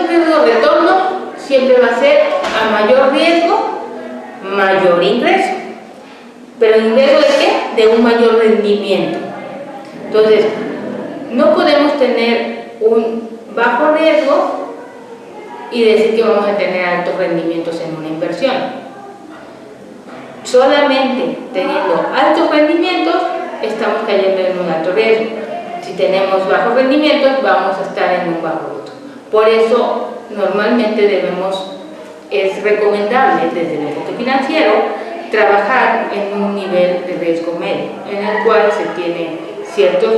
relación riesgo-retorno siempre va a ser a mayor riesgo, mayor ingreso. ¿Pero ingreso de qué? De un mayor rendimiento. Entonces, no podemos tener un bajo riesgo y decir que vamos a tener altos rendimientos en una inversión. Solamente teniendo altos rendimientos estamos cayendo en un alto riesgo. Si tenemos bajos rendimientos vamos a estar en un bajo riesgo. Por eso normalmente es recomendable desde el enfoque financiero trabajar en un nivel de riesgo medio, en el cual se tiene ciertos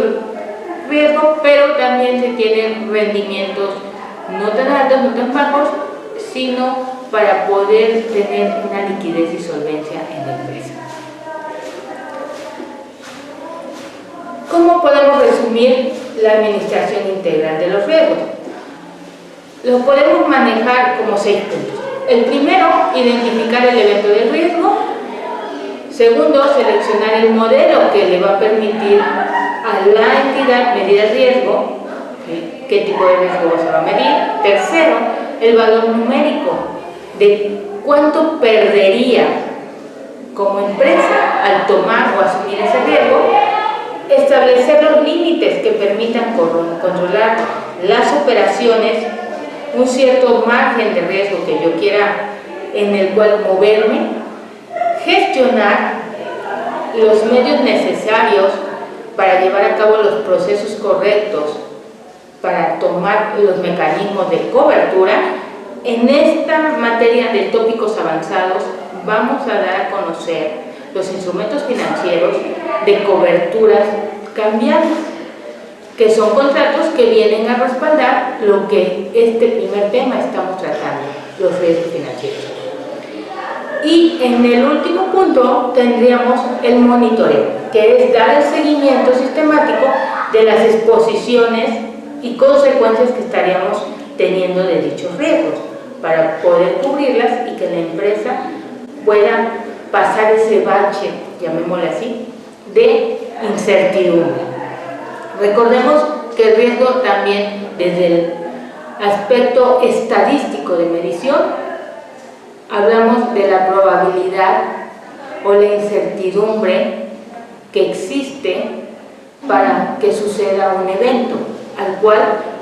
riesgos, pero también se tienen rendimientos no tan altos, no tan bajos, sino para poder tener una liquidez y solvencia en la empresa. ¿Cómo podemos resumir la administración integral de los riesgos? Lo podemos manejar como 6 puntos. El primero, identificar el evento del riesgo. Segundo, seleccionar el modelo que le va a permitir a la entidad medir el riesgo, qué tipo de riesgo se va a medir. Tercero, el valor numérico de cuánto perdería como empresa al tomar o asumir ese riesgo. Establecer los límites que permitan controlar las operaciones, un cierto margen de riesgo que yo quiera en el cual moverme. Gestionar los medios necesarios para llevar a cabo los procesos correctos, para tomar los mecanismos de cobertura. En esta materia de tópicos avanzados vamos a dar a conocer los instrumentos financieros de coberturas cambiarias, que son contratos que vienen a respaldar lo que este primer tema estamos tratando, los riesgos financieros. Y en el último punto tendríamos el monitoreo, que es dar el seguimiento sistemático de las exposiciones y consecuencias que estaríamos teniendo de dichos riesgos, para poder cubrirlas y que la empresa pueda pasar ese bache, llamémosle así, de incertidumbre. Recordemos que el riesgo también, desde el aspecto estadístico de medición, hablamos de la probabilidad o la incertidumbre que existe para que suceda un evento, al cual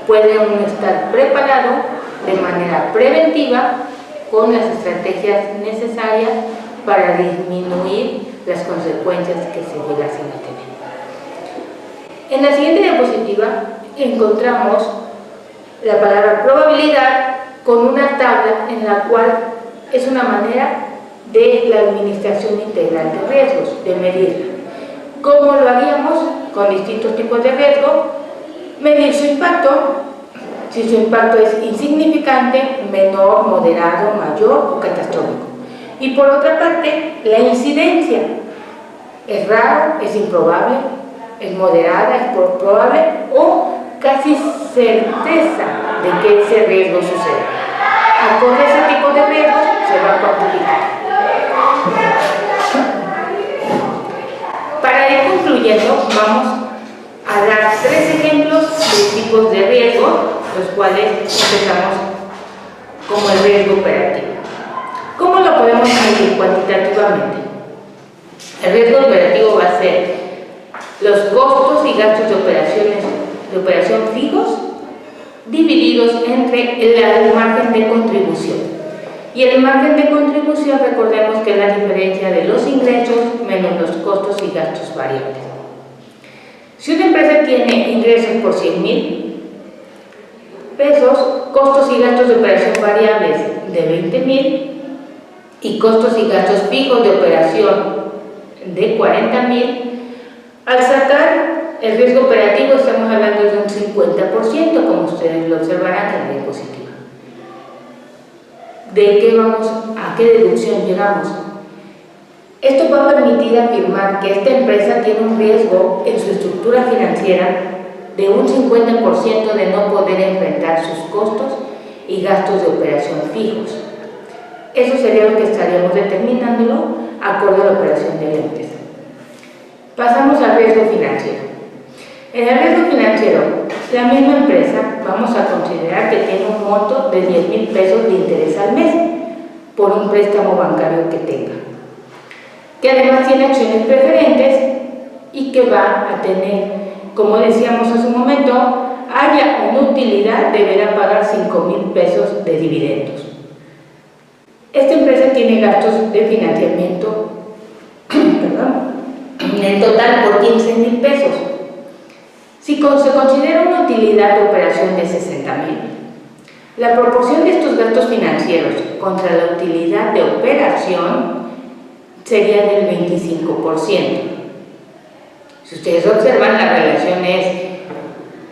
puede uno estar preparado de manera preventiva con las estrategias necesarias para disminuir las consecuencias que se llegasen a tener. En la siguiente diapositiva encontramos la palabra probabilidad con una tabla en la cual es una manera de la administración integral de riesgos, de medirla. ¿Cómo lo haríamos? Con distintos tipos de riesgo. Medir su impacto, si su impacto es insignificante, menor, moderado, mayor o catastrófico. Y por otra parte, la incidencia. Es raro, es improbable, es moderada, es probable o casi certeza de que ese riesgo suceda. Acorde a ese tipo de riesgos se va a cuantificar. Para ir concluyendo, vamos a dar 3 ejemplos de tipos de riesgo, los cuales empezamos como el riesgo operativo. ¿Cómo lo podemos medir cuantitativamente? El riesgo operativo va a ser los costos y gastos de operación fijos divididos entre el margen de contribución. Y el margen de contribución, recordemos que es la diferencia de los ingresos menos los costos y gastos variables. Si una empresa tiene ingresos por 100,000 pesos, costos y gastos de operación variables de 20,000 y costos y gastos fijos de operación de 40,000, al sacar el riesgo operativo estamos hablando de un 50%, como ustedes lo observarán en la diapositiva. ¿A qué deducción llegamos? Esto va a permitir afirmar que esta empresa tiene un riesgo en su estructura financiera de un 50% de no poder enfrentar sus costos y gastos de operación fijos. Eso sería lo que estaríamos determinándolo acorde a la operación de la empresa. Pasamos al riesgo financiero. En el riesgo financiero, la misma empresa vamos a considerar que tiene un monto de de 10,000 pesos de interés al mes por un préstamo bancario que tenga, que además tiene acciones preferentes y que va a tener, como decíamos hace un momento, haya una utilidad, deberá pagar 5,000 pesos de dividendos. Esta empresa tiene gastos de financiamiento en total por 15,000 pesos. Si se considera una utilidad de operación de 60,000, la proporción de estos gastos financieros contra la utilidad de operación sería del 25%. Si ustedes observan, la relación es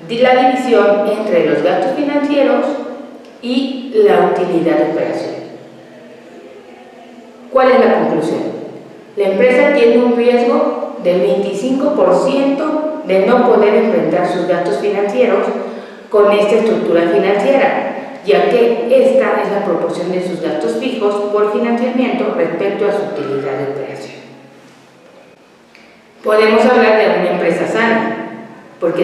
la división entre los gastos financieros y la utilidad de operación. ¿Cuál es la conclusión? La empresa tiene un riesgo del 25% de no poder enfrentar sus gastos financieros con esta estructura financiera, ya que esta es la proporción de sus gastos fijos por financiamiento respecto a su utilidad de operación. Podemos hablar de una empresa sana, porque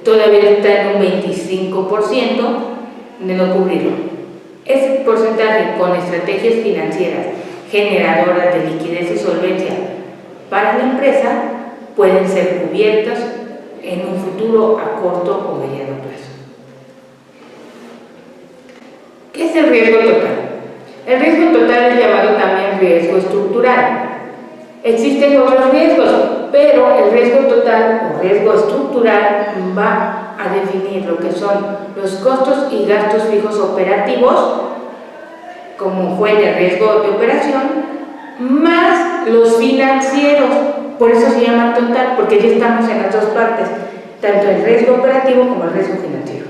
todavía está en un 25% de no cubrirlo. Ese porcentaje con estrategias financieras generadoras de liquidez y solvencia para la empresa pueden ser cubiertas en un futuro a corto o mediano plazo. ¿Qué es el riesgo total? El riesgo total es llamado también riesgo estructural. Existen otros riesgos, pero el riesgo total o riesgo estructural va a definir lo que son los costos y gastos fijos operativos, como fue el riesgo de operación, más los financieros. Por eso se llama total, porque ya estamos en las dos partes, tanto el riesgo operativo como el riesgo financiero.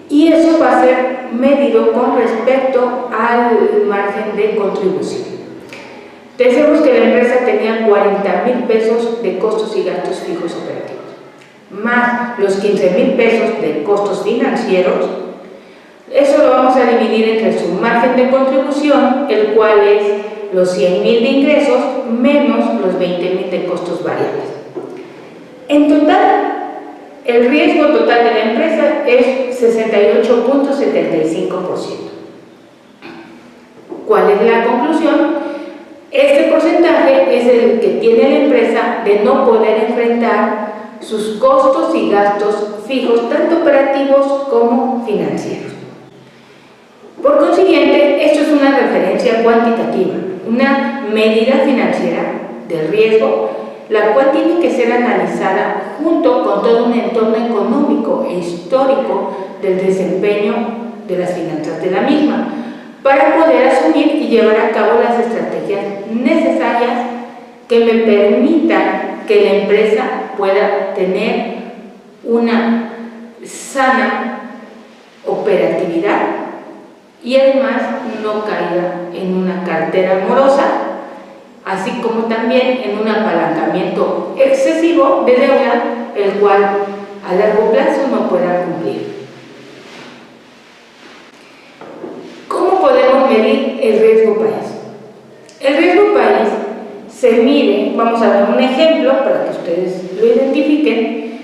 Y eso va a ser medido con respecto al margen de contribución. Decimos que la empresa tenía 40,000 pesos de costos y gastos fijos operativos, más los 15,000 pesos de costos financieros. Eso lo vamos a dividir entre su margen de contribución, el cual es los 100,000 de ingresos menos los 20,000 de costos variables. En total, el riesgo total de la empresa es 68.75%. ¿Cuál es la conclusión? Este porcentaje es el que tiene la empresa de no poder enfrentar sus costos y gastos fijos, tanto operativos como financieros. Por consiguiente, esto es una referencia cuantitativa, una medida financiera del riesgo, la cual tiene que ser analizada junto con todo un entorno económico e histórico del desempeño de las finanzas de la misma, para poder asumir y llevar a cabo las estrategias necesarias que me permitan que la empresa pueda tener una sana operatividad y además no caiga en una cartera morosa, así como también en un apalancamiento excesivo de deuda, el cual a largo plazo no pueda cumplir. ¿Cómo podemos medir el riesgo país? El riesgo país se mide, vamos a dar un ejemplo para que ustedes lo identifiquen.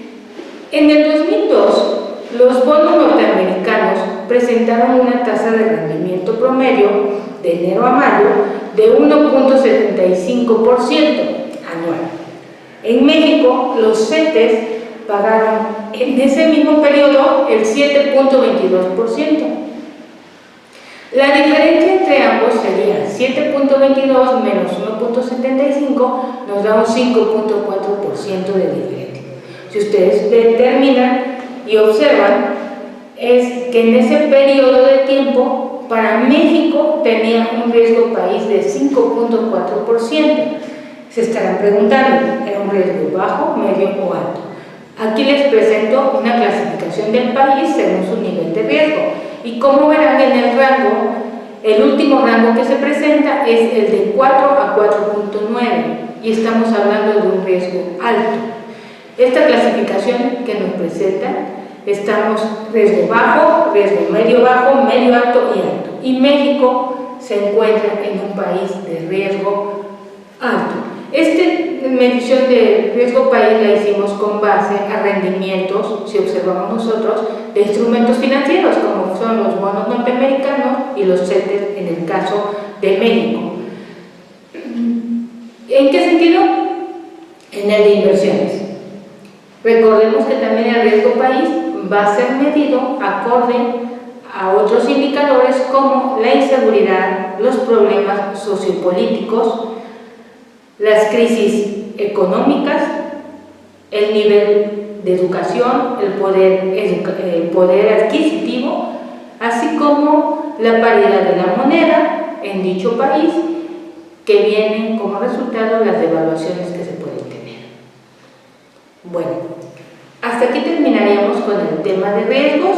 En el 2002, los bonos norteamericanos presentaron una tasa de rendimiento promedio de enero a mayo de 1.75% anual. En México, los CETES pagaron en ese mismo periodo el 7.22%. La diferencia entre ambos sería 7.22 menos 1.75, nos da un 5.4% de diferencia. Si ustedes determinan y observan, es que en ese periodo de tiempo para México tenía un riesgo país de 5.4%. Se estarán preguntando, ¿era un riesgo bajo, medio o alto? Aquí les presento una clasificación del país según su nivel de riesgo. Y como verán en el rango, el último rango que se presenta es el de 4 a 4.9 y estamos hablando de un riesgo alto. Esta clasificación que nos presenta, estamos riesgo bajo, riesgo medio bajo, medio alto y alto. Y México se encuentra en un país de riesgo alto. Esta medición de riesgo país la hicimos con base a rendimientos, si observamos nosotros, de instrumentos financieros como como son los bonos norteamericanos y los CETES en el caso de México. ¿En qué sentido? En el de inversiones. Recordemos que también el riesgo país va a ser medido acorde a otros indicadores como la inseguridad, los problemas sociopolíticos, las crisis económicas, el nivel de educación, el poder adquisitivo, así como la paridad de la moneda en dicho país, que vienen como resultado las devaluaciones que se pueden tener. Bueno, hasta aquí terminaríamos con el tema de riesgos.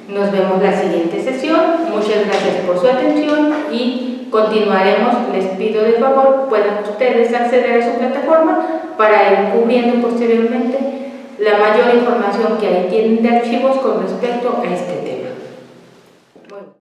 Nos vemos la siguiente sesión. Muchas gracias por su atención y continuaremos. Les pido de favor puedan ustedes acceder a su plataforma para ir cubriendo posteriormente la mayor información que ahí tienen de archivos con respecto a este tema.